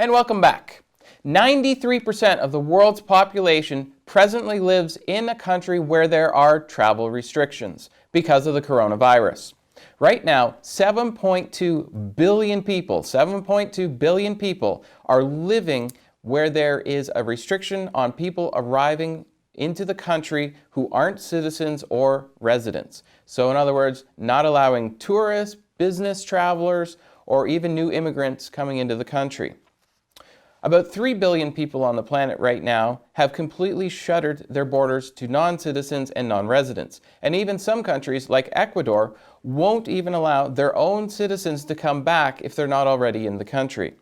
And welcome back. 93% of the world's population presently lives in a country where there are travel restrictions because of the coronavirus. Right now, 7.2 billion people are living where there is a restriction on people arriving into the country who aren't citizens or residents. So in other words, not allowing tourists, business travelers, or even new immigrants coming into the country. About 3 billion people on the planet right now have completely shuttered their borders to non-citizens and non-residents. And even some countries, like Ecuador, won't even allow their own citizens to come back if they're not already in the country.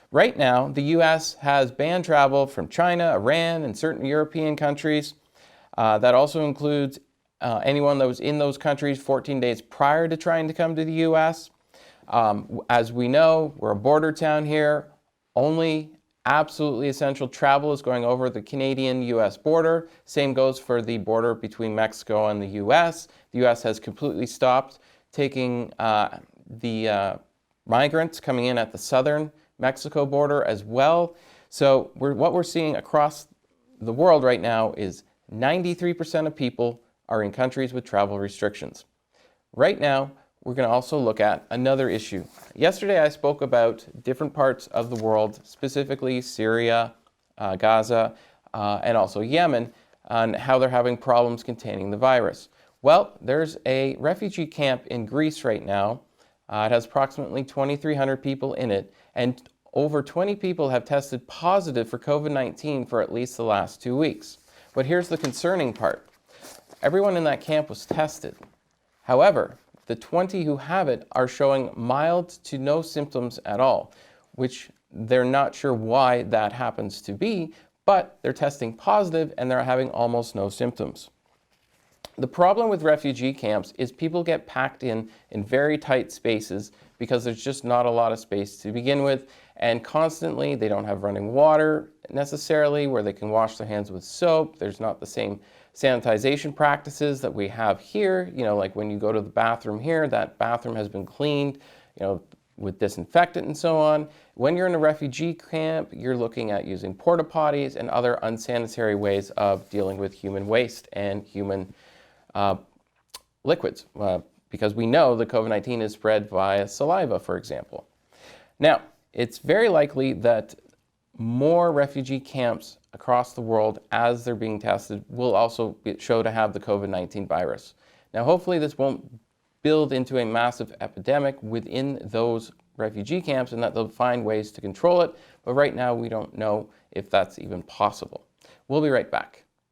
Right now, the U.S. has banned travel from China, Iran, and certain European countries. That also includes anyone that was in those countries 14 days prior to trying to come to the U.S. As we know, we're a border town here. Only absolutely essential travel is going over the Canadian-U.S. border. Same goes for the border between Mexico and the U.S. The U.S. has completely stopped taking the migrants coming in at the southern Mexico border as well. So what we're seeing across the world right now is 93% of people are in countries with travel restrictions. Right now, we're going to also look at another issue. Yesterday I spoke about different parts of the world, specifically Syria, Gaza, and also Yemen, on how they're having problems containing the virus. Well, there's a refugee camp in Greece right now. It has approximately 2,300 people in it, and over 20 people have tested positive for COVID-19 for at least the last 2 weeks. But here's the concerning part. Everyone in that camp was tested. However, the 20 who have it are showing mild to no symptoms at all, which they're not sure why that happens to be, but they're testing positive and they're having almost no symptoms. The problem with refugee camps is people get packed in very tight spaces because there's just not a lot of space to begin with, and constantly they don't have running water necessarily where they can wash their hands with soap. There's not the same sanitization practices that we have here. You know, like when you go to the bathroom here, that bathroom has been cleaned, with disinfectant and so on. When you're in a refugee camp, you're looking at using porta potties and other unsanitary ways of dealing with human waste and human liquids, because we know that COVID-19 is spread via saliva, for example. Now, it's very likely that more refugee camps across the world, as they're being tested, will also show to have the COVID-19 virus. Now, hopefully this won't build into a massive epidemic within those refugee camps and that they'll find ways to control it, but right now we don't know if that's even possible. We'll be right back.